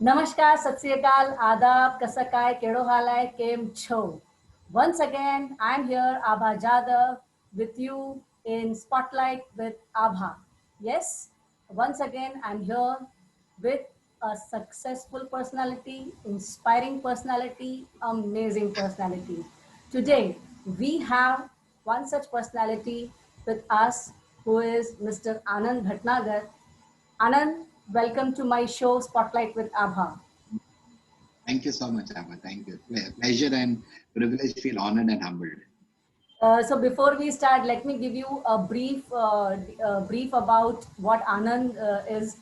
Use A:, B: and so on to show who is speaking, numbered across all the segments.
A: Namaskar, Sat Sri Akal, Adab, Kasakai, Kedo Halai, Kem Cho. Once again, I'm here, Abha Jadhav, with you in Spotlight with Abha. Yes, once again, I'm here with a successful personality, inspiring personality, amazing personality. Today, we have one such personality with us who is Mr. Anand Bhatnagar. Anand, welcome to my show Spotlight with Abha.
B: Thank you so much, Abha. Thank you. Pleasure and privilege. Feel honored and humbled.
A: So before we start, let me give you a brief about what Anand is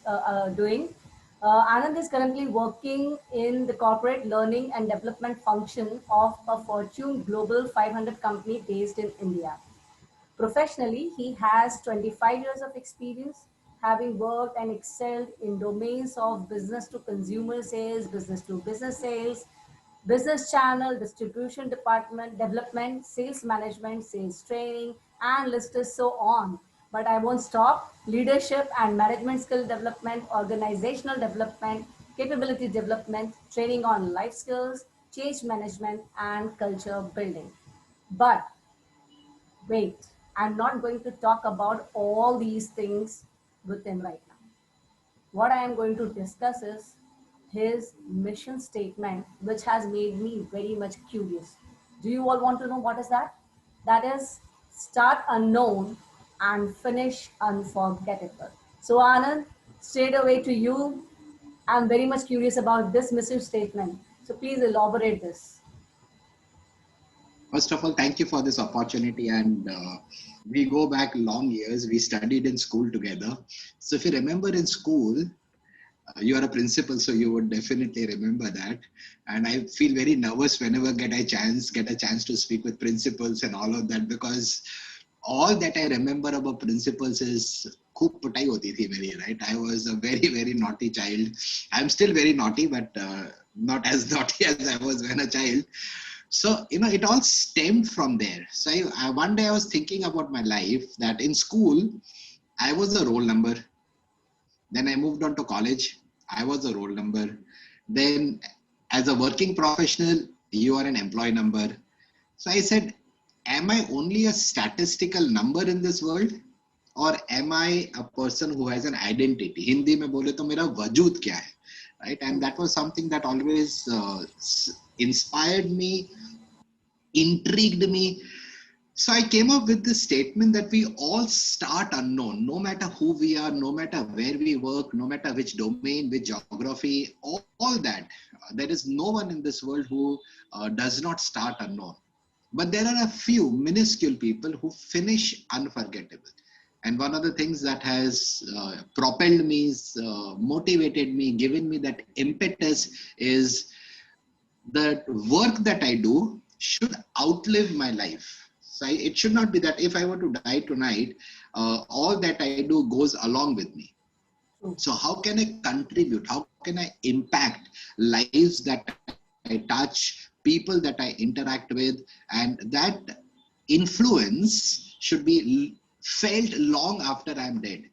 A: doing. Anand is currently working in the corporate learning and development function of a Fortune Global 500 company based in India. Professionally, he has 25 years of experience, having worked and excelled in domains of business to consumer sales, business to business sales, business channel, distribution department, development, sales management, sales training, and list is so on. But I won't stop. Leadership and management skill development, organizational development, capability development, training on life skills, change management, and culture building. But wait, I'm not going to talk about all these things with him right now. What I am going to discuss is his mission statement, which has made me very much curious. Do you all want to know what is that? That is start unknown and finish unforgettable. So, Anand, straight away to you. I'm very much curious about this mission statement. So, please elaborate this.
B: First of all, thank you for this opportunity. And we go back long years. We studied in school together. So if you remember in school, you are a principal, so you would definitely remember that. And I feel very nervous whenever get a chance to speak with principals and all of that, because all that I remember about principals is खूब पिटाई होती थी मेरी, right? I was a very naughty child. I'm still very naughty, but not as naughty as I was when a child. So, it all stemmed from there. So one day I was thinking about my life that in school, I was a roll number. Then I moved on to college. I was a roll number. Then as a working professional, you are an employee number. So I said, am I only a statistical number in this world? Or am I a person who has an identity? Hindi mein bole to mera vajood kya hai? Right? And that was something that always inspired me, intrigued me. So I came up with this statement that we all start unknown, no matter who we are, no matter where we work, no matter which domain, which geography, all that. There is no one in this world who does not start unknown. But there are a few minuscule people who finish unforgettable. And one of the things that has propelled me, motivated me, given me that impetus is the work that I do should outlive my life. So it should not be that if I were to die tonight, all that I do goes along with me. So how can I contribute? How can I impact lives that I touch, people that I interact with, and that influence should be felt long after I'm dead.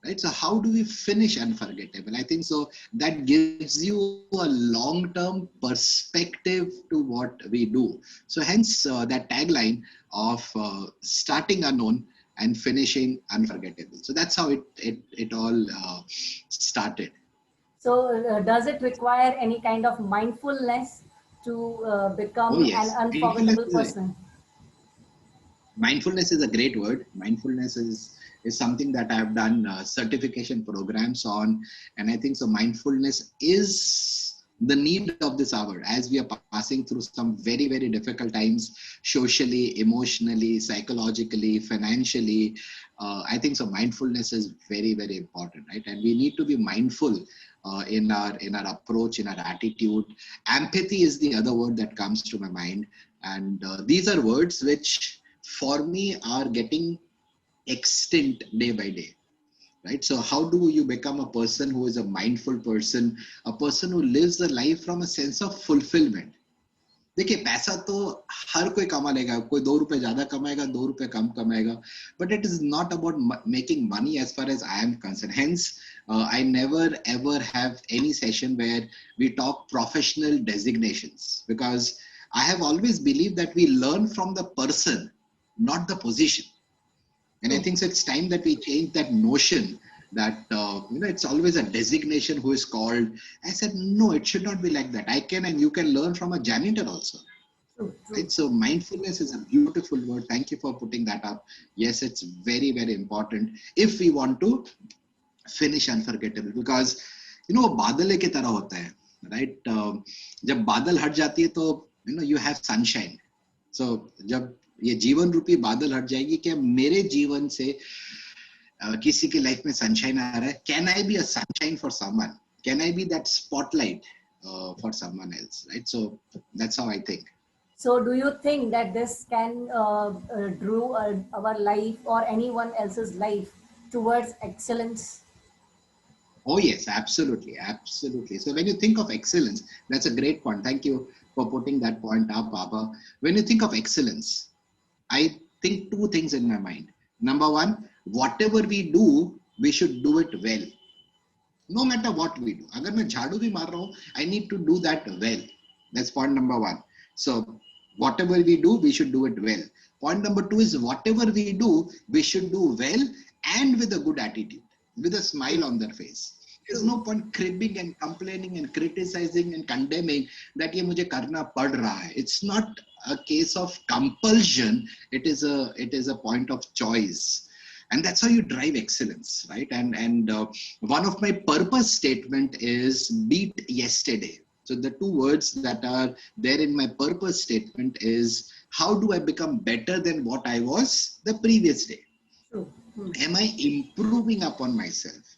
B: Right? So how do we finish unforgettable? I think so that gives you a long-term perspective to what we do. So hence that tagline of starting unknown and finishing unforgettable. So that's how it all started.
A: So does it require any kind of mindfulness to become an unforgettable person?
B: Mindfulness is a great word. Mindfulness is something that I have done certification programs on. And I think so mindfulness is the need of this hour as we are passing through some very difficult times, socially, emotionally, psychologically, financially. I think so mindfulness is very important, right? And we need to be mindful in our approach, in our attitude. Empathy is the other word that comes to my mind. And these are words which for me are getting extinct day by day, right? So how do you become a person who is a mindful person, a person who lives a life from a sense of fulfillment? देखिए पैसा तो हर कोई कमा लेगा, कोई 2 रुपए ज्यादा कमाएगा, 2 रुपए कम कमाएगा, but it is not about making money as far as I am concerned. Hence, I never ever have any session where we talk professional designations, because I have always believed that we learn from the person, not the position. And I think so it's time that we change that notion that, it's always a designation who is called. I said, no, it should not be like that. I can and you can learn from a janitor also.
A: True, true.
B: Right? So mindfulness is a beautiful word. Thank you for putting that up. Yes, it's very, very important if we want to finish unforgettable, because, बादल की तरह होता है, right? जब बादल हट जाती है तो, you have sunshine. So जब ये जीवन रूपी बादल हट जाएगी, क्या मेरे जीवन से किसी की लाइफ में सनशाइन आ रहा है? Can I be a sunshine for someone? Can I be that spotlight for someone else? Right? So that's how I think.
A: So do you think that this can draw our life or anyone else's life towards excellence?
B: Oh yes, absolutely, absolutely. So when you think of excellence, that's a great point. Thank you for putting that point up, Abha. When you think of excellence, I think two things in my mind. Number one, whatever we do, we should do it well. No matter what we do. अगर मैं झाड़ू भी मार रहा हूँ, I need to do that well. That's point number one. So whatever we do, we should do it well. Point number two is whatever we do, we should do well and with a good attitude, with a smile on their face. There's no point cribbing and complaining and criticizing and condemning that ये मुझे करना पड़ रहा है. It's not a case of compulsion. It is a point of choice. And that's how you drive excellence, right? And one of my purpose statement is beat yesterday. So the two words that are there in my purpose statement is, how do I become better than what I was the previous day? Am I improving upon myself?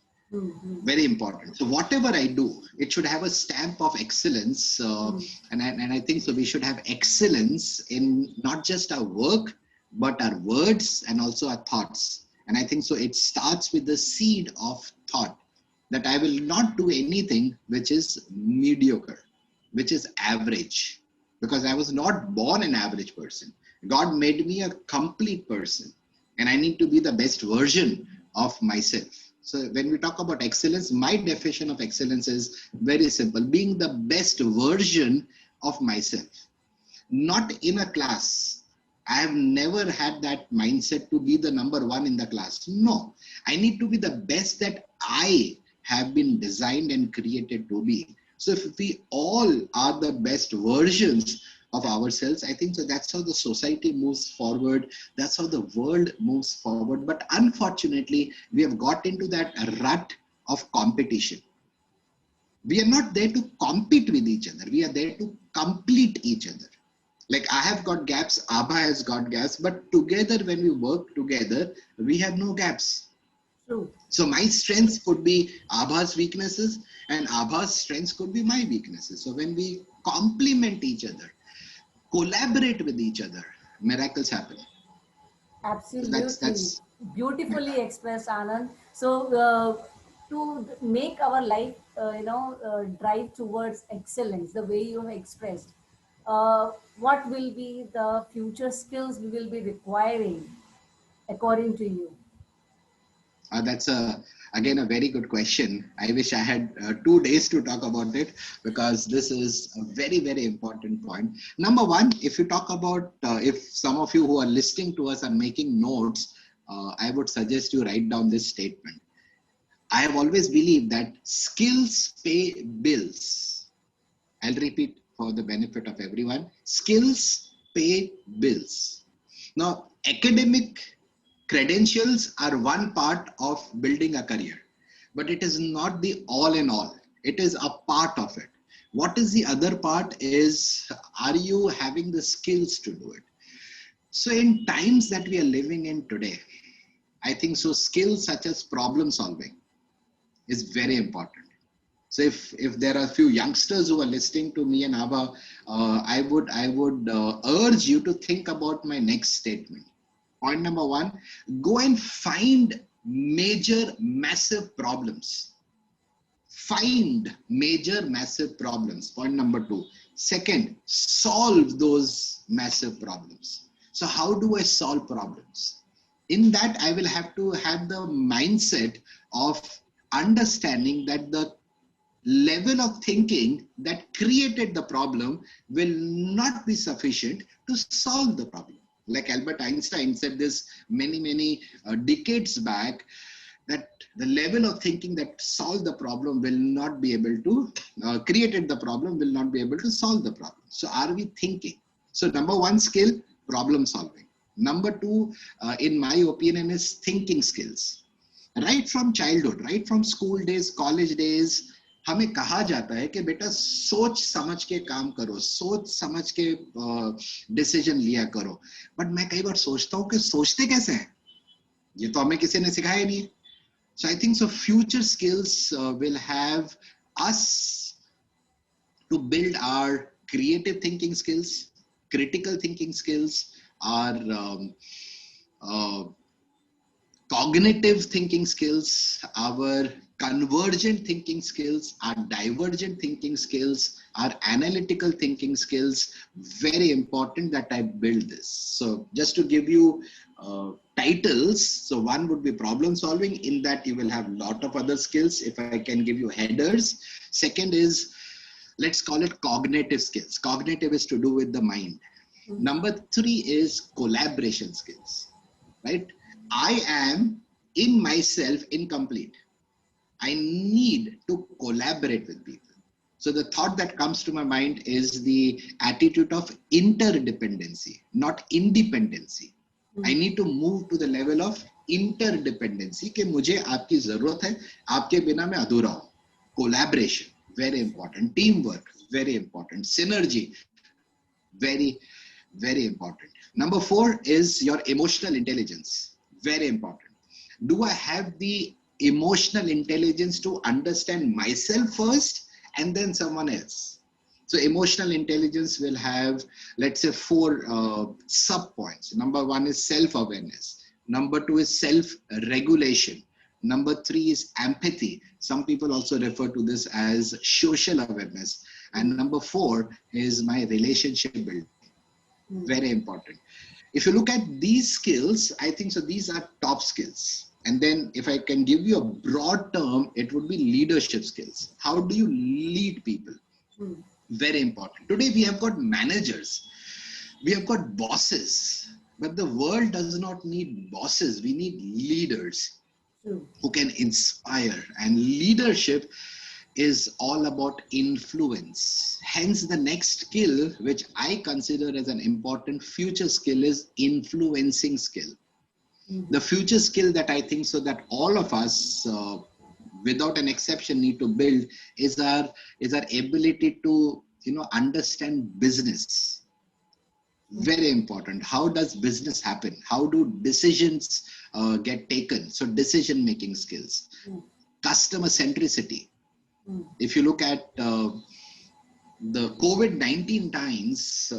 B: Very important. So whatever I do, it should have a stamp of excellence. And I think so we should have excellence in not just our work, but our words and also our thoughts. And I think so it starts with the seed of thought that I will not do anything which is mediocre, which is average, because I was not born an average person. God made me a complete person, and I need to be the best version of myself. So when we talk about excellence, my definition of excellence is very simple: being the best version of myself. Not in a class. I have never had that mindset to be the number one in the class. No, I need to be the best that I have been designed and created to be. So if we all are the best versions of ourselves, I think so that's how the society moves forward. That's how the world moves forward. But unfortunately, we have got into that rut of competition. We are not there to compete with each other. We are there to complete each other. Like I have got gaps, Abha has got gaps, but together when we work together, we have no gaps.
A: True.
B: So my strengths could be Abha's weaknesses and Abha's strengths could be my weaknesses. So when we complement each other, collaborate with each other, miracles happen.
A: Absolutely.
B: So that's
A: Beautifully expressed, Anand. So to make our life, drive towards excellence, the way you have expressed, what will be the future skills we will be requiring according to you?
B: That's again a very good question. I wish I had 2 days to talk about it, because this is a very, very important point. Number one, if you talk about, if some of you who are listening to us are making notes, I would suggest you write down this statement. I have always believed that skills pay bills. I'll repeat for the benefit of everyone. Skills pay bills. Now, academic credentials are one part of building a career, but it is not the all in all. It is a part of it. What is the other part is, are you having the skills to do it? So in times that we are living in today, I think so skills such as problem solving is very important. So if there are a few youngsters who are listening to me and Abha, I would urge you to think about my next statement. Point number one, go and find major, massive problems. Find major, massive problems. Point number two, Second, solve those massive problems. So how do I solve problems? In that, I will have to have the mindset of understanding that the level of thinking that created the problem will not be sufficient to solve the problem. Like Albert Einstein said this many decades back, that the level of thinking that solved the problem will not be able to, created the problem will not be able to solve the problem. So are we thinking? So number one skill, problem solving. Number two, in my opinion, is thinking skills. Right from childhood, right from school days, college days, हमें कहा जाता है कि बेटा सोच समझ के काम करो, सोच समझ के डिसीजन लिया करो. बट मैं कई बार सोचता हूँ कि सोचते कैसे हैं, ये तो हमें किसी ने सिखाया नहीं है. So I think so future skills will have us to build our creative thinking skills, critical thinking skills, our cognitive thinking skills, our convergent thinking skills, our divergent thinking skills, our analytical thinking skills. Very important that I build this. So just to give you titles, so one would be problem solving. In that you will have a lot of other skills if I can give you headers. Second is, let's call it cognitive skills. Cognitive is to do with the mind. Number three is collaboration skills, right? I am in myself incomplete. I need to collaborate with people. So the thought that comes to my mind is the attitude of interdependency, not independency. I need to move to the level of interdependency कि मुझे आपकी जरूरत है, आपके बिना मैं अधूरा हूँ. Collaboration, very important. Teamwork, very important. Synergy, very important. Number four is your emotional intelligence. Very important. Do I have the emotional intelligence to understand myself first and then someone else? So emotional intelligence will have, let's say, four sub points. Number one is self-awareness. Number two is self-regulation. Number three is empathy. Some people also refer to this as social awareness. And number four is my relationship building. Very important. If you look at these skills, I think so these are top skills. And then if I can give you a broad term, it would be leadership skills. How do you lead people? Very important. Today we have got managers, we have got bosses, but the world does not need bosses. We need leaders who can inspire, and leadership is all about influence. Hence the next skill, which I consider as an important future skill, is influencing skill. The future skill that I think so that all of us without an exception need to build is our ability to understand business. Very important. How does business happen? How do decisions get taken? So decision making skills. Customer centricity. If you look at the COVID-19 times,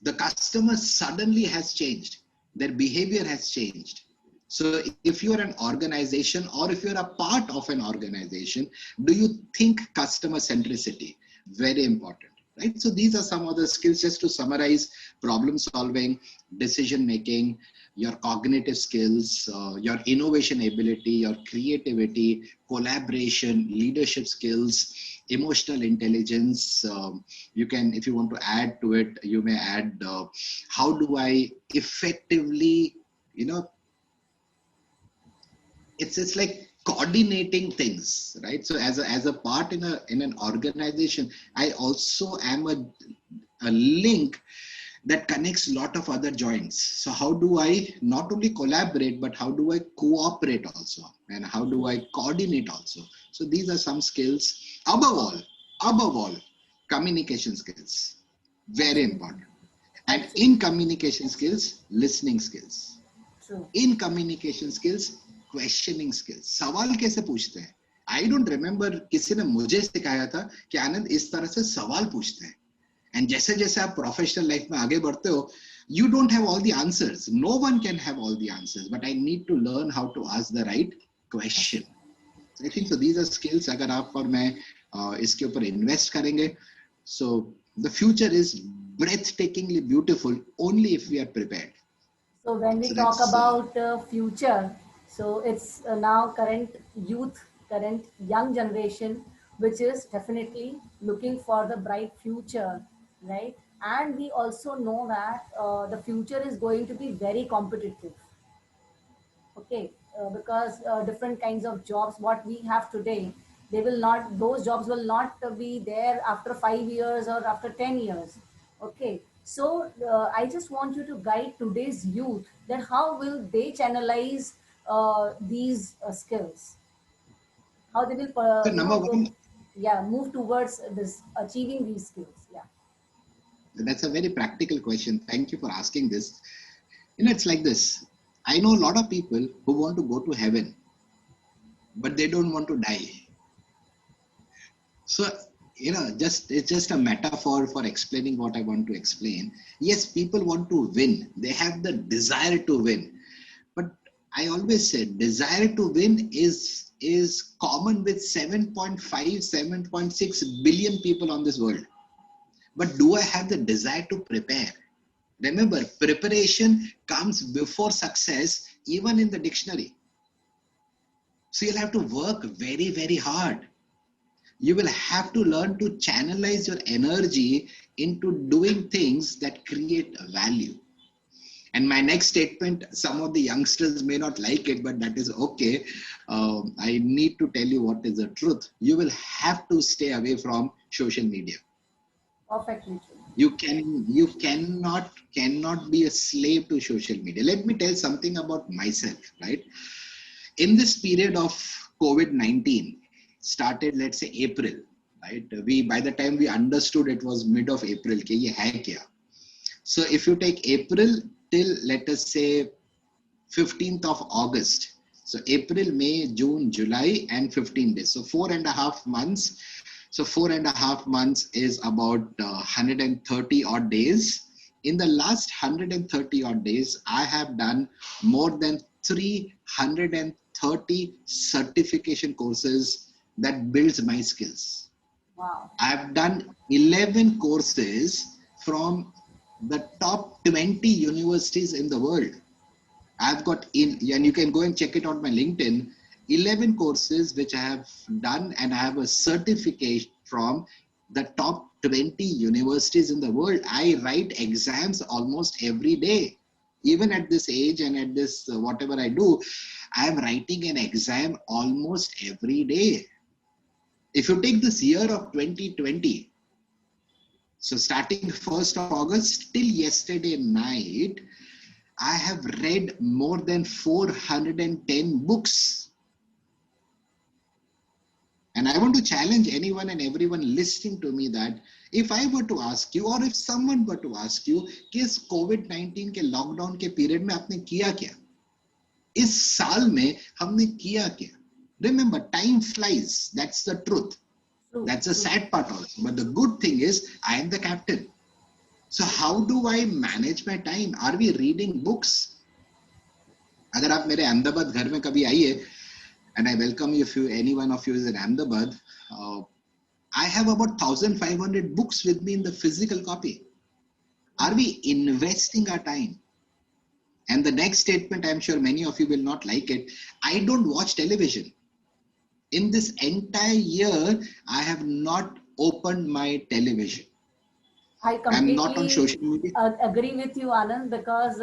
B: the customer suddenly has changed. Their behavior has changed. So if you're an organization or if you're a part of an organization, do you think customer centricity? Very important, right? So these are some of the skills, just to summarize: problem solving, decision making, your cognitive skills, your innovation ability, your creativity, collaboration, leadership skills, emotional intelligence. You can, if you want to add to it, you may add, how do I effectively, it's like coordinating things, right? So as a part in an organization, I also am a link that connects a lot of other joints. So how do I not only collaborate, but how do I cooperate also? And how do I coordinate also? So these are some skills. Above all, communication skills, very important. And in communication skills, listening skills. In communication skills, questioning skills. सवाल कैसे पूछते हैं? I don't remember किसी ने मुझे सिखाया था कि आनंद इस तरह से सवाल पूछते हैं. And जैसे जैसे आप प्रोफेशनल लाइफ में आगे बढ़ते हो, you don't have all the answers. No one can have all the answers, but I need to learn how to ask the right question. I think so these are skills. अगर आप और मैं इसके ऊपर इन्वेस्ट करेंगे, so The future is breathtakingly beautiful only if we are prepared.
A: So when we
B: So
A: talk
B: that's
A: about future, so it's now current youth, current young generation, which is definitely looking for the bright future, right? And we also know that the future is going to be very competitive. Okay, because different kinds of jobs what we have today, they will not, those jobs will not be there after 5 years or after 10 years. Okay, so I just want you to guide today's youth that how will they channelize these skills, how they will
B: so number one.
A: yeah, move towards this achieving these skills. Yeah.
B: That's a very practical question. Thank you for asking this. It's like this. I know a lot of people who want to go to heaven, but they don't want to die. So, just it's just a metaphor for explaining what I want to explain. Yes, people want to win. They have the desire to win. But I always said desire to win is common with 7.5, 7.6 billion people on this world. But do I have the desire to prepare? Remember, preparation comes before success, even in the dictionary. So you'll have to work very, very hard. You will have to learn to channelize your energy into doing things that create value. And my next statement, some of the youngsters may not like it, but that is okay. I need to tell you what is the truth. You will have to stay away from social media.
A: Perfectly true.
B: You cannot be a slave to social media. Let me tell something about myself, right? In this period of COVID-19, started, let's say, April, right? By the time we understood, it was mid of April. कि ये है क्या? So if you take April till, let us say, 15th of August. So April, May, June, July, and 15 days. So 4.5 months. So 4.5 months is about 130 odd days. In the last 130 odd days, I have done more than 330 certification courses that builds my skills.
A: Wow.
B: I've done 11 courses from the top 20 universities in the world. I've got in, and you can go and check it on my LinkedIn, 11 courses which I have done, and I have a certificate from the top 20 universities in the world. I write exams almost every day. Even at this age and at this whatever I do, I am writing an exam almost every day. If you take this year of 2020, so starting 1st of August till yesterday night, I have read more than 410 books. And I want to challenge anyone and everyone listening to me that if I were to ask you, or if someone were to ask you, कि इस COVID-19 के lockdown के period में आपने किया क्या? इस साल में हमने किया क्या? Remember, time flies. That's the truth.
A: True,
B: That's the
A: true.
B: sad part also. But the good thing is, I am the captain. So how do I manage my time? Are we reading books? अगर आप मेरे अहमदाबाद घर में कभी आइए, and I welcome you if any one of you is in Ahmedabad, I have about 1,500 books with me in the physical copy. Are we investing our time? And the next statement, I'm sure many of you will not like it. I don't watch television. In this entire year, I have not opened my television.
A: I
B: I'm not on
A: completely
B: social media.
A: agree with you, Anand, because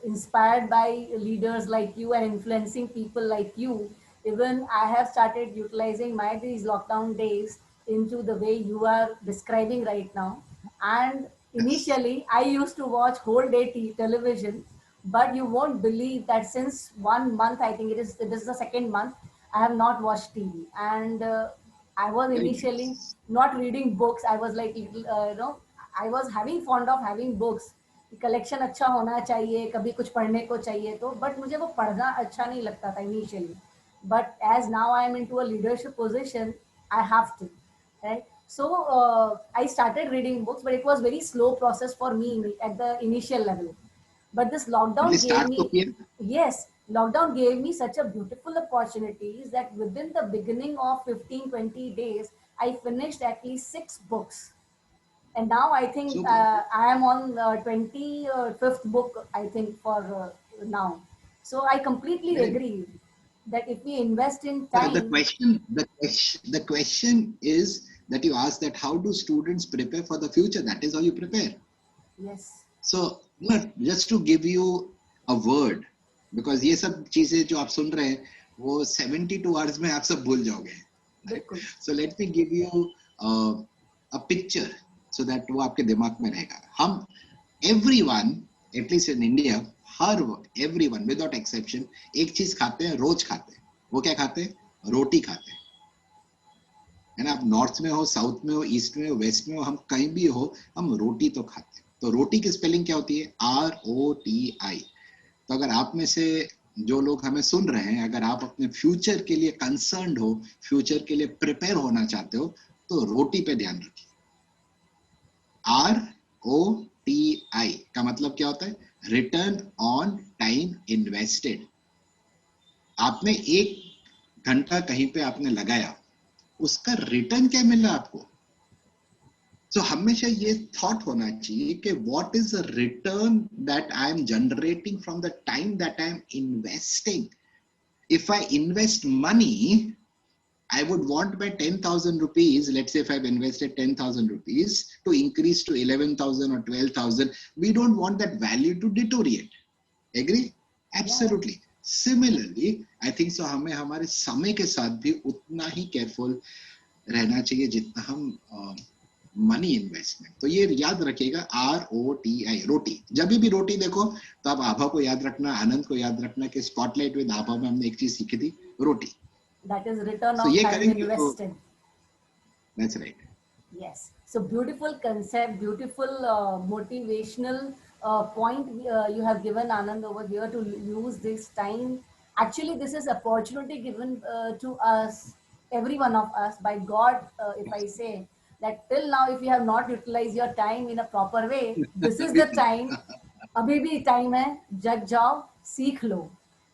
A: inspired by leaders like you and influencing people like you, even I have started utilizing my these lockdown days into the way you are describing right now. And
B: Yes.
A: initially, I used to watch whole day television, but you won't believe that since 1 month, I think it is the second month, I have not watched TV. And I was
B: Very
A: initially
B: nice.
A: not reading books. I was like, I was having fond of having books. Collection अच्छा होना चाहिए, कभी कुछ पढ़ने को चाहिए तो, but मुझे वो पढ़ना अच्छा नहीं लगता था initially. But as now I am into a leadership position, I have to, right? So I started reading books, but it was very slow process for me at the initial level. But this
B: At
A: lockdown
B: least
A: gave
B: start
A: me,
B: to hear.
A: yes, lockdown gave me such a beautiful opportunities that within the beginning of 15-20 days, I finished at least 6 books. And now I think
B: Super.
A: I am on 25th book, I think, for now. So I completely
B: Very good.
A: agree that if we invest in
B: Now the
A: time,
B: question, the question is that you ask that how do students prepare for the future? That is how you prepare.
A: yes,
B: So just to give you a word, because ये सब चीजें जो आप सुन रहे हैं वो 72 hours में आप सब भूल जाओगे, right?
A: बिल्कुल.
B: So let me give you a picture so that वो आपके दिमाग में रहेगा. हम everyone, at least in India, her everyone without exception एक चीज खाते हैं, रोज खाते हैं. वो क्या खाते हैं? रोटी खाते हैं. है ना? आप नॉर्थ में हो, साउथ में हो, ईस्ट में हो, वेस्ट में हो, हम कहीं भी हो, हम रोटी तो खाते हैं. तो रोटी की स्पेलिंग क्या होती है? ROTI. तो अगर आप में से जो लोग हमें सुन रहे हैं, अगर आप अपने फ्यूचर के लिए कंसर्न्ड हो, फ्यूचर के लिए प्रिपेयर होना चाहते हो, तो रोटी पे ध्यान रखिए. ROTI का मतलब क्या होता है? Return on time invested. आपने 1 घंटा कहीं पे आपने लगाया, उसका रिटर्न क्या मिला आपको? So हमेशा ये थॉट होना चाहिए कि what is the return that I am generating from the time that I am investing. If I invest money, I would want my 10,000 rupees, let's say if I've invested 10,000 rupees to increase to 11,000 or 12,000, we don't want that value to deteriorate. Agree?
A: yeah,
B: Absolutely. Similarly, I think so हमें हमारे समय के साथ भी उतना ही careful रहना चाहिए जितना हम मनी इन्वेस्टमेंट. तो ये याद रखिएगा, ROTI, रोटी. जब भी रोटी देखो तो आप आभा को याद रखना, आनंद को याद रखना कि स्पॉटलाइट विद आभा में हमने एक चीज सीखी थी, रोटी.
A: that is return
B: तो
A: of
B: ये
A: time
B: करेंगे तो
A: invested.
B: That's right.
A: Yes. So beautiful concept, beautiful motivational point you have given Anand over here to use this time. Actually, this is opportunity given to us, every one of us, by God. If I say that till now, if you have not utilized your time in a proper way, this is the time. अभी भी time है, जग जाओ, सीख लो.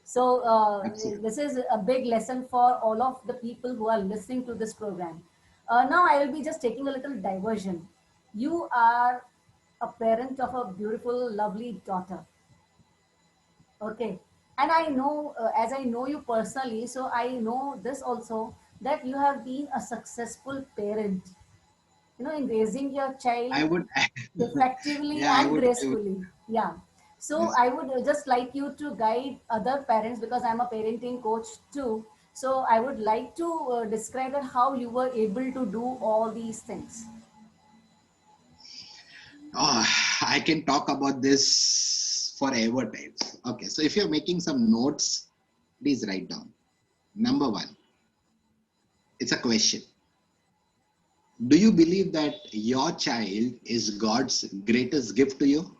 A: So
B: absolutely.
A: this is a big lesson for all of the people who are listening to this program. Now I will be just taking a little diversion. You are a parent of a beautiful, lovely daughter. Okay. And I know, as I know you personally, so I know this also, that you have been a successful parent, in raising your child
B: I would
A: effectively
B: yeah,
A: and
B: I would
A: gracefully. Yeah. So
B: yes.
A: I would just like you to guide other parents, because I'm a parenting coach too. So I would like to describe that how you were able to do all these things.
B: Oh, I can talk about this forever times. Okay, so if you're making some notes, please write down. Number one, it's a question. Do you believe that your child is God's greatest gift to you?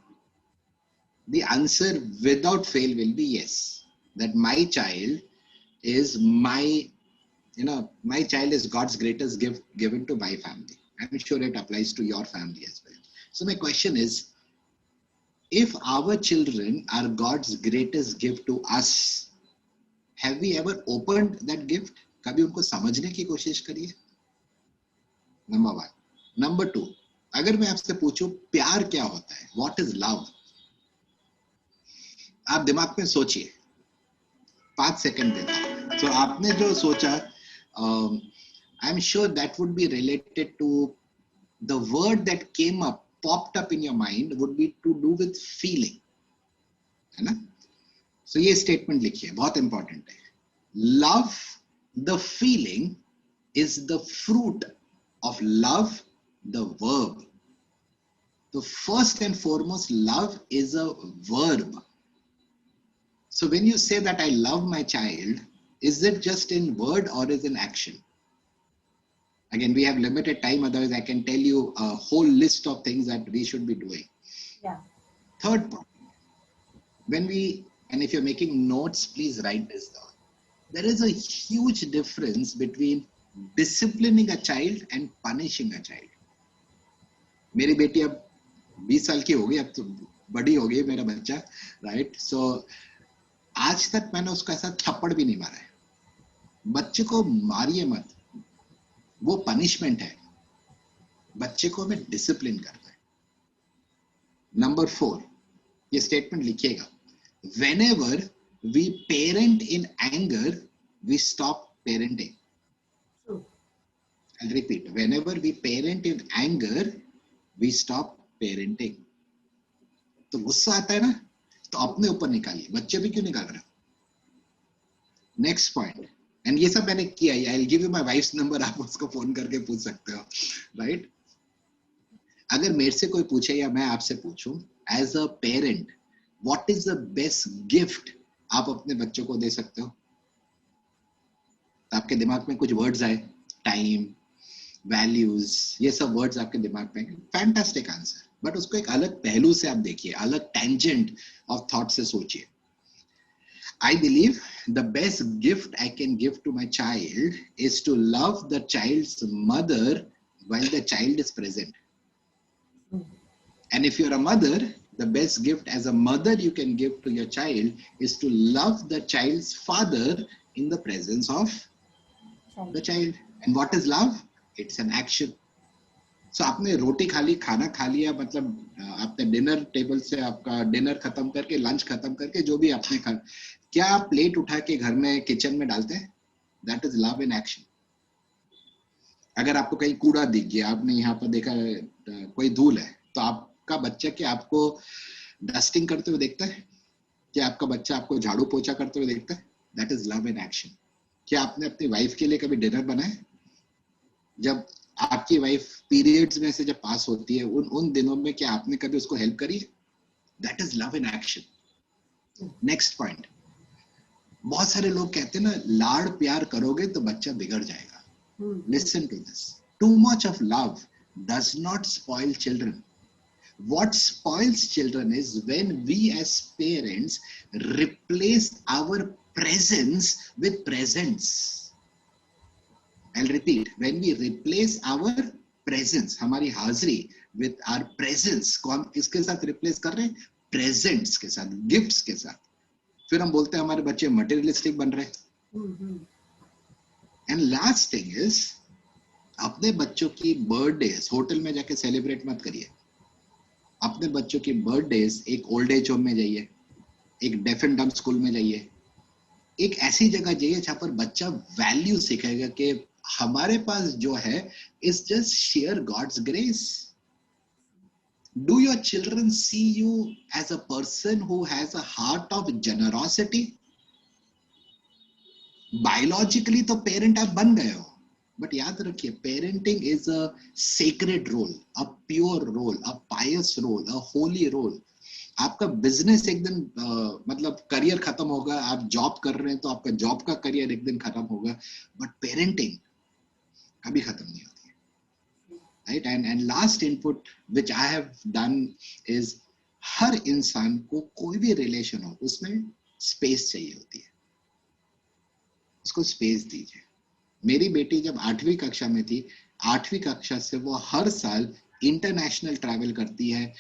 B: The answer without fail will be yes. That my child is my child is God's greatest gift given to my family. I'm sure it applies to your family as well. So my question is, if our children are God's greatest gift to us, have we ever opened that gift? कभी उनको समझने की कोशिश करिए. Number one. Number two, अगर मैं आपसे पूछूं प्यार क्या होता है, व्हाट इज लव, आप दिमाग में सोचिए, 5 सेकंड देता हूं. तो आपने जो सोचा, I am sure that would be related to the word that came up, popped up in your mind would be to do with feeling, है ना? So ये स्टेटमेंट लिखिए, बहुत इंपॉर्टेंट है. Love, the feeling, is the fruit of love, the verb. So first and foremost, love is a verb. So when you say that I love my child, is it just in word or is in action? Again, we have limited time, otherwise I can tell you a whole list of things that we should be doing.
A: Yeah.
B: Third point, and if you're making notes, please write this down. There is a huge difference between disciplining a child and punishing a child. मेरी बेटी अब 20 साल की हो गई, अब तो बड़ी हो गई मेरा बच्चा, राइट? सो आज तक मैंने उसको ऐसा थप्पड़ भी नहीं मारा है. बच्चे को मारिए मत, वो पनिशमेंट है. बच्चे को हमें डिसिप्लिन करना है। नंबर 4, ये स्टेटमेंट लिखिएगा, whenever we parent in anger we stop parenting.
A: True.
B: I'll repeat, whenever we parent in anger we stop parenting. तो गुस्सा आता है ना, तो अपने ऊपर निकालिए, बच्चे भी क्यों निकाल रहे हो। नेक्स्ट पॉइंट, एंड ये सब मैंने किया, I will give you my wives number, आप उसको फोन करके पूछ सकते हो, राइट। अगर मेरे से कोई पूछे या मैं आपसे पूछूं, as a parent what is the best gift आप अपने बच्चों को दे सकते हो, तो आपके दिमाग में कुछ वर्ड्स आए, टाइम, वैल्यूज, ये सब वर्ड्स आपके दिमाग में, फैंटास्टिक आंसर, बट उसको एक अलग पहलू से आप देखिए, अलग टेंजेंट ऑफ थॉट से सोचिए। I believe the best gift I can give to my child is to love the child's mother while the child is present. And if you're a mother, the best gift as a mother you can give to your child is to love the child's father in the presence of the child. And what is love? It's an action. So आपने रोटी खा ली, खाना खा लिया, मतलब आपने dinner table से आपका dinner खत्म करके, लंच खत्म करके, जो भी आपने खा, क्या आप प्लेट उठा के घर में किचन में डालते हैं? That is love in action. अगर आपको कहीं कूड़ा दिख गया, आपने यहाँ पर देखा कोई धूल है, तो आपका बच्चा क्या आपको डस्टिंग करते हुए देखता है? क्या आपका बच्चा आपको झाड़ू पोछा करते हुए देखता है? That is love in action. क्या आपने अपनी वाइफ के लिए कभी डिनर बनाया? जब आपकी वाइफ पीरियड्स में से जब पास होती है, उन दिनों में क्या आपने कभी उसको हेल्प करी है? That is love in action. Next point, बहुत सारे लोग कहते हैं ना, लाड़ प्यार करोगे तो बच्चा बिगड़ जाएगा। Listen to this, too much of love does not spoil children. What spoils children is when we as parents replace our presence with presence. I'll repeat, when we replace our presence, हमारी हाजिरी with our presence को हम किसके साथ replace कर रहे हैं? Presents के साथ, gifts के साथ। फिर हम बोलते हैं हमारे बच्चे मटेरियलिस्टिक बन रहे हैं। एंड लास्ट थिंग इज, अपने बच्चों की बर्थडेज होटल में जाके सेलिब्रेट मत करिए। अपने बच्चों की बर्थडेज एक ओल्ड एज होम में जाइए, एक डेफ एंड डम्ब स्कूल में जाइए, एक ऐसी जगह जाइए जहां पर बच्चा वैल्यू सीखेगा कि हमारे पास जो है is just sheer God's grace. Do your children see you as a person who has a heart of generosity? Biologically तो पेरेंट आप बन गए हो, बट याद रखिए, parenting is a sacred role, a pure role, a pious role, a holy role. आपका business एक दिन मतलब करियर खत्म होगा, आप जॉब कर रहे हैं तो आपका जॉब का करियर एक दिन खत्म होगा, बट पेरेंटिंग कभी खत्म नहीं होती। Right? And last input which I have done is, हर इंसान को कोई भी रिलेशन हो उसमें स्पेस चाहिए होती है, उसको स्पेस दीजिए। मेरी बेटी जब 8वीं कक्षा में थी, 8वीं कक्षा से वो हर साल इंटरनेशनल ट्रैवल करती है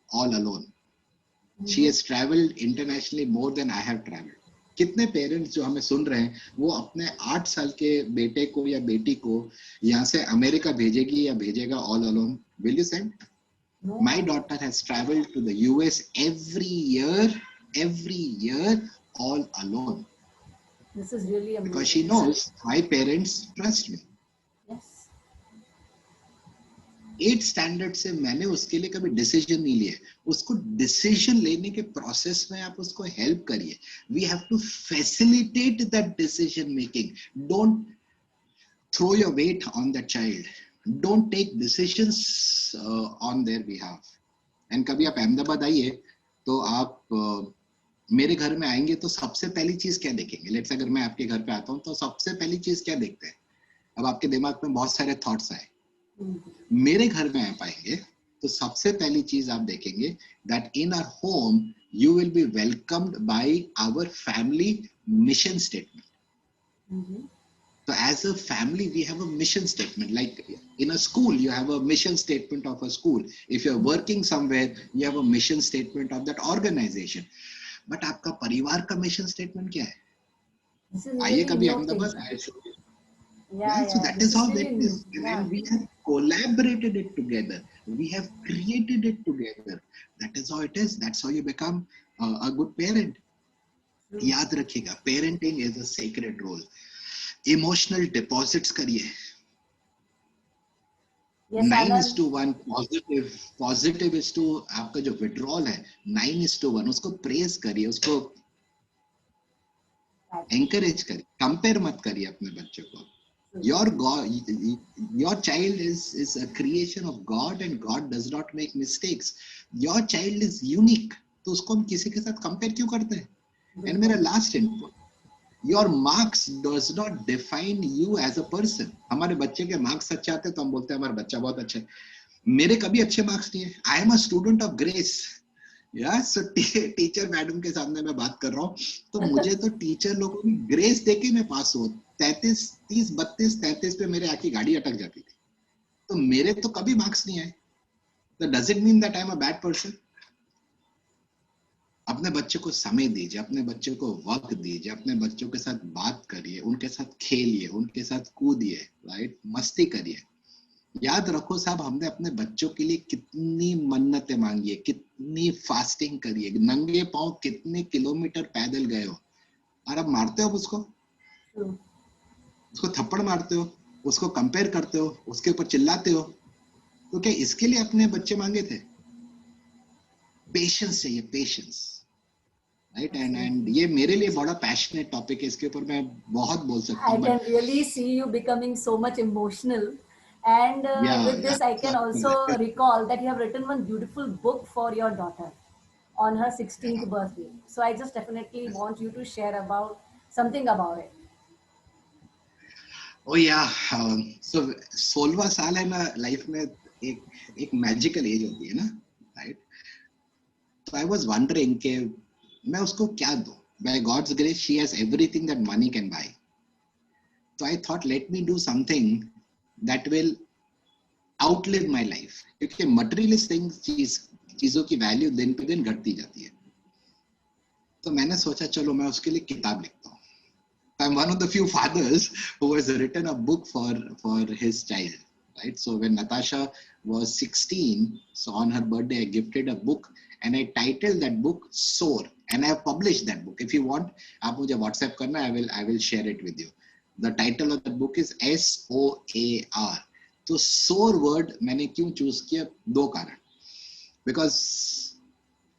B: all alone. She has travelled internationally more than I have travelled. कितने पेरेंट्स जो हमें सुन रहे हैं वो अपने 8 साल के बेटे को या बेटी को यहाँ से अमेरिका भेजेगी या भेजेगा all alone? Will you send? My daughter has traveled to the US every year all alone.
A: This is really amazing.
B: Because she knows my parents trust me.
A: Yes.
B: 8th standard से मैंने उसके लिए कभी decision नहीं लिए, उसको decision लेने के प्रोसेस में आप उसको हेल्प करिए। We have to facilitate that decision making. Don't throw your weight on that child, don't take decisions on their behalf. And कभी आप अहमदाबाद आइए तो आप मेरे घर में आएंगे तो सबसे पहली चीज क्या देखेंगे? लेट्स अगर मैं आपके घर पे आता हूँ तो सबसे पहली चीज क्या देखते हैं? अब आपके दिमाग में बहुत सारे थॉट्स आए। मेरे घर में आप आएंगे तो सबसे पहली चीज आप देखेंगे that in our home you will be welcomed by our family mission statement. So as a family, we have a mission statement. Like in a school, you have a mission statement of a school. If you're working somewhere, you have a mission statement of that organization. But आपका परिवार का mission statement क्या है? आइए कभी Ahmedabad,
A: Yeah,
B: Yeah, so
A: yeah.
B: that
A: This
B: is
A: is
B: how that
A: really new.
B: is.
A: Yeah.
B: And we have collaborated it together. We have created it together. That is how it is. That's how you become a good parent.
A: True.
B: याद रखिएगा, parenting is a sacred role. Emotional deposits करिए.
A: Yes,
B: 9 is
A: Anand.
B: to 1 positive is to आपका जो withdrawal है 9 is to 1 उसको praise करिए, उसको
A: Exactly.
B: Encourage करिए, कंपेयर मत करिए अपने बच्चों को.
A: True.
B: your god your child is a creation of God and God does not make mistakes. Your child is unique, तो उसको हम किसी के साथ कंपेयर क्यों करते हैं? एंड मेरा
A: बिल्कुल.
B: Last input, your marks does not define you as a person. हमारे बच्चे के मार्क्स अच्छे आते हैं तो हम बोलते हैं हमारा बच्चा बहुत अच्छा है. मेरे कभी अच्छे मार्क्स नहीं है. I am a student of grace. या सो टीचर मैडम के सामने मैं बात कर रहा हूँ, तो मुझे तो टीचर लोगों ने ग्रेस देके मैं पास हुआ. 33 30 32 33 पे मेरे आके गाड़ी अटक जाती थी, तो मेरे तो कभी मार्क्स नहीं आए. तो does it mean that I am a bad person? अपने बच्चे को समय दीजिए, अपने बच्चे को वक्त दीजिए, अपने बच्चों के साथ बात करिए, उनके साथ खेलिए, उनके साथ कूदिए, राइट, मस्ती करिए. याद रखो साहब, हमने अपने बच्चों के लिए कितनी मन्नतें मांगी है, कितनी फास्टिंग करी है, नंगे पांव कितने किलोमीटर पैदल गए हो, और अब मारते हो उसको,
A: True.
B: उसको थप्पड़ मारते हो, उसको कंपेयर करते हो, उसके ऊपर चिल्लाते हो. तो क्या इसके लिए अपने बच्चे मांगे थे? पेशेंस चाहिए, पेशेंस, राइट. And
A: Absolutely.
B: ये मेरे लिए बड़ा पैशनेट टॉपिक है, इसके ऊपर मैं बहुत बोल सकता
A: I
B: हूँ, but
A: can really see you becoming so much emotional. And
B: या
A: with this, I can also
B: या
A: recall that you have written one beautiful book for your daughter on her 16th birthday. So I just definitely want you to share about something about it.
B: ओ या. सो 16वां साल है ना life में, एक एक magical as होती है ना, राइट. तो आई वाज वंडरिंग कि मैं उसको क्या दूं. By God's grace she has everything that money can buy. तो I thought let me do something that will outlive my life, क्योंकि मटेरियलिस्ट थिंग्स, चीजों की वैल्यू दिन पे दिन घटती जाती है. तो मैंने सोचा चलो मैं उसके लिए किताब लिखता हूँ. I'm one of the few fathers who has written a book for his child, right? So when Natasha was 16, so on her birthday I gifted a book and I titled that book Soar, and I have published that book. If you want, आप मुझे WhatsApp करना, I will share it with you. The title of the book is SOAR. तो Soar word मैंने क्यों choose किया? दो कारण. Because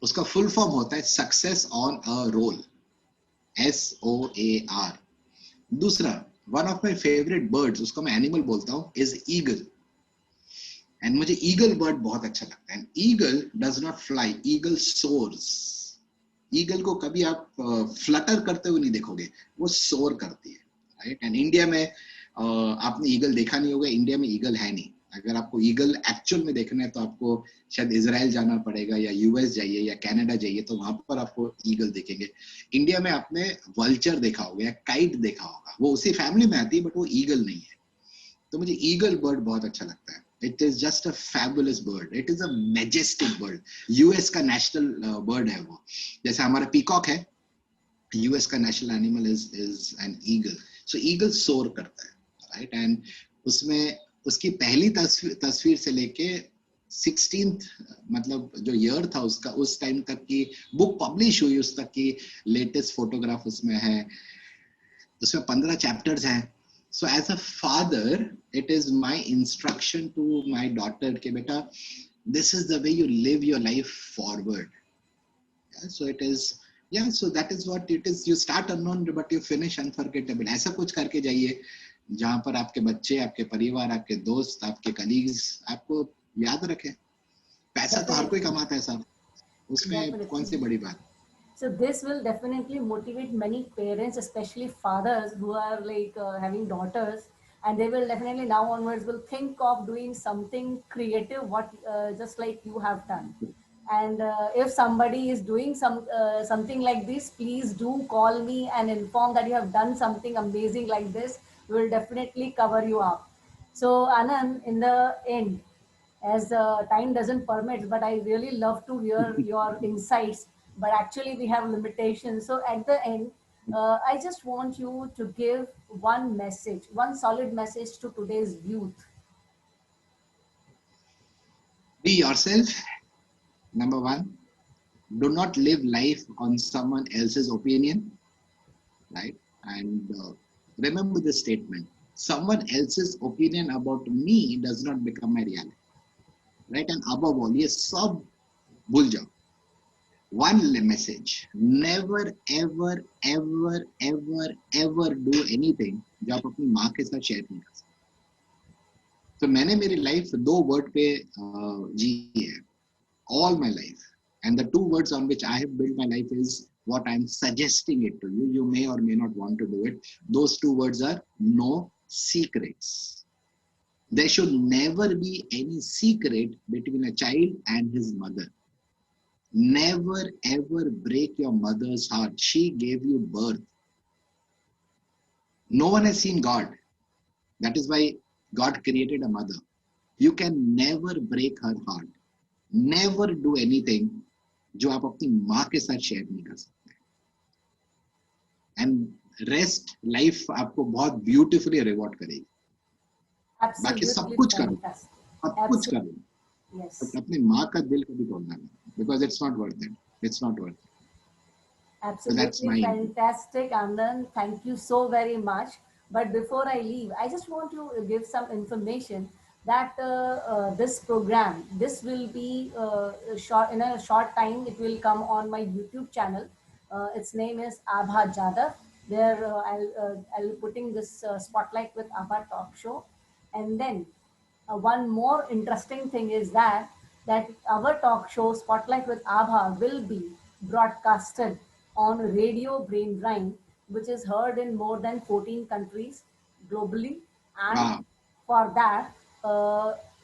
B: उसका फुल फॉर्म होता है success on a roll, SOAR. दूसरा, one of my favourite birds, उसको मैं एनिमल बोलता हूँ, इज ईगल. एंड मुझे ईगल बर्ड बहुत अच्छा लगता है. Eagle does not fly, eagle soars. Eagle को कभी आप फ्लटर करते हुए नहीं देखोगे, वो सोर करती है, राइट. एंड इंडिया में आपने ईगल देखा नहीं होगा, इंडिया में ईगल है नहीं. अगर आपको ईगल एक्चुअल में देखना है तो आपको शायद इजराइल जाना पड़ेगा, या यूएस जाइए, या कनाडा जाइए, तो वहां पर आपको ईगल दिखेंगे. इंडिया में आपने वल्चर देखा होगा या काइट देखा होगा, वो उसी फैमिली में आती है बट वो ईगल नहीं है. तो मुझे ईगल बर्ड बहुत अच्छा लगता है. It is just a fabulous bird, it is a majestic bird. US का नेशनल बर्ड है वो, जैसे हमारा पीकॉक है. यूएस का national animal is an eagle. So eagle सोर करता है, राइट. एंड उसमें उसकी पहली तस्वीर से लेके 16th, मतलब जो ईयर था उसका, उस टाइम तक की बुक पब्लिश हुई, उस तक की लेटेस्ट फोटोग्राफ उसमें है. उसमें 15 चैप्टर्स हैं. So as a father it is my instruction to my daughter कि बेटा, this is the way you live your life forward. So it is, yeah, so that is what it is. You start unknown but you finish unforgettable. ऐसा कुछ करके जाइए जहां पर आपके बच्चे, आपके परिवार, आपके दोस्त, आपके कलीग्स आपको याद रखें. पैसा तो हर कोई
A: Definitely.
B: कमाता है साहब, उसमें कौन
A: Definitely.
B: सी बड़ी बात.
A: So this will definitely motivate many parents, especially fathers who are like having daughters, and they will definitely now onwards will think of doing something creative, what just like you have done. And if somebody is doing something like this, please do call me and inform that you have done something amazing like this. We will definitely cover you up. So Anand, in the end, as time doesn't permit, but I really love to hear your insights. But actually, we have limitations. So at the end, I just want you to give one message, one solid message to today's youth.
B: Be yourself. Number one, do not live life on someone else's opinion, right? And remember this statement: someone else's opinion about me does not become my reality, right? And above all, ये सब भूल जाओ. One message: never, ever, ever, ever, ever do anything जो आप अपनी माँ के साथ शेयर नहीं कर सकते. तो मैंने मेरी लाइफ दो वर्ड पे जी है, all my life. And the two words on which I have built my life is what I'm suggesting it to you. You may or may not want to do it. Those two words are no secrets. There should never be any secret between a child and his mother. Never ever break your mother's heart. She gave you birth. No one has seen God. That is why God created a mother. You can never break her heart. Never do anything जो आप अपनी माँ के साथ share नहीं कर सकते. And rest life आपको बहुत ब्यूटीफुली रिवॉर्ड करेगी. बाकी सब कुछ करो, सब कुछ करो, बट अपनी माँ का दिल कभी तोड़ना नहीं, because it's not worth it. It's not worth it.
A: Absolutely fantastic, Anand. Thank you so very much. But before I leave, I just want to give some information that this program, this will be short, in a short time, it will come on my YouTube channel. Its name is Abha-Episode-26. There I'll be putting this Spotlight with Abha talk show. And then one more interesting thing is that our talk show Spotlight with Abha will be broadcasted on Radio Brain Drain, which is heard in more than 14 countries globally. And for that,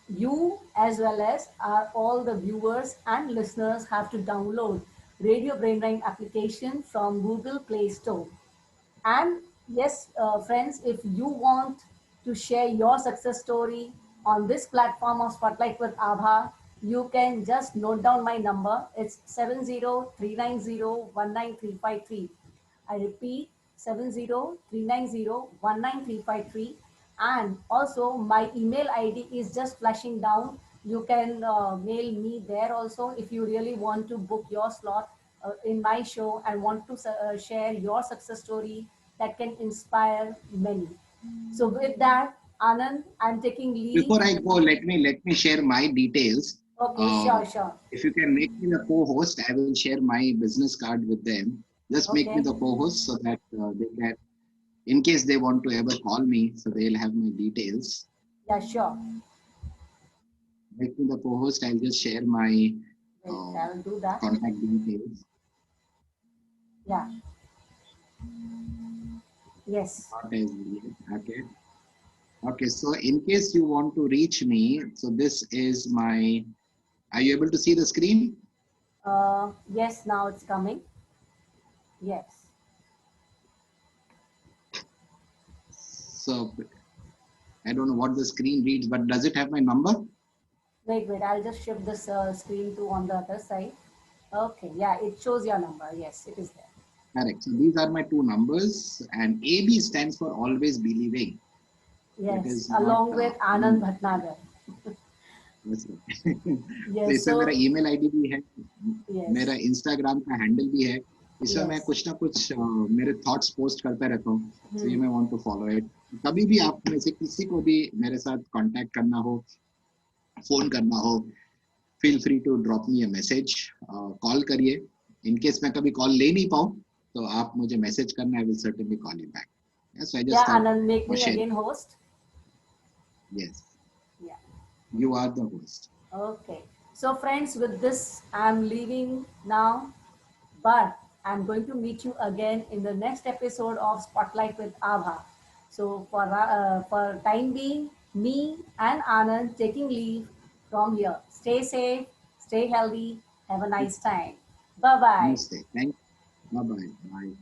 A: you as well as all the viewers and listeners have to download Radio Brain Drain application from Google Play Store. And yes, friends, if you want to share your success story on this platform of Spotlight with Abha, you can just note down my number. It's 7039019353. I repeat, 7039019353. And also my email ID is just flashing down. You can mail me there also if you really want to book your slot in my show and want to share your success story that can inspire many. So with that, Anand, I'm taking leave.
B: Before I go, let me share my details.
A: Okay, sure.
B: If you can make me the co-host, I will share my business card with them. Just make me the co-host so that they can, in case they want to ever call me, so they'll have my details.
A: Yeah, sure.
B: Make me the co-host. I'll just share my
A: I'll do that.
B: Contact details.
A: Yeah. Yes.
B: Okay. Okay. So in case you want to reach me, so this is my. Are you able to see the screen?
A: Yes. Now it's coming. Yes.
B: So I don't know what the screen reads, but does it have my number?
A: Wait. I'll just shift this screen to on the other side. Okay. Yeah, it shows your number. Yes, it is there.
B: Correct. So these are my two numbers, and AB stands for always believing.
A: Yes, along with Anand Bhatnagar.
B: Yes.
A: Yes,
B: तो इसमें मेरा email ID भी है, मेरा Instagram का handle भी है. इसमें मैं कुछ ना कुछ मेरे thoughts post करता रहता हूँ. So you may want to follow it. कभी भी आप में से किसी को भी मेरे साथ contact करना हो, phone करना हो, feel free to drop me a message. Call करिए. In case मैं कभी call ले नहीं पाऊँ, तो आप मुझे message करना, I will certainly call you back. Yes, so I just
A: Anand, make me again host.
B: Yes.
A: Yeah.
B: You are the host.
A: Okay. So friends, with this, I'm leaving now, but I'm going to meet you again in the next episode of Spotlight with Abha. So for time being, me and Anand taking leave from here. Stay safe, stay healthy, have a nice time. Bye-bye.
B: Namaste. Thank you. Bye-bye. Bye.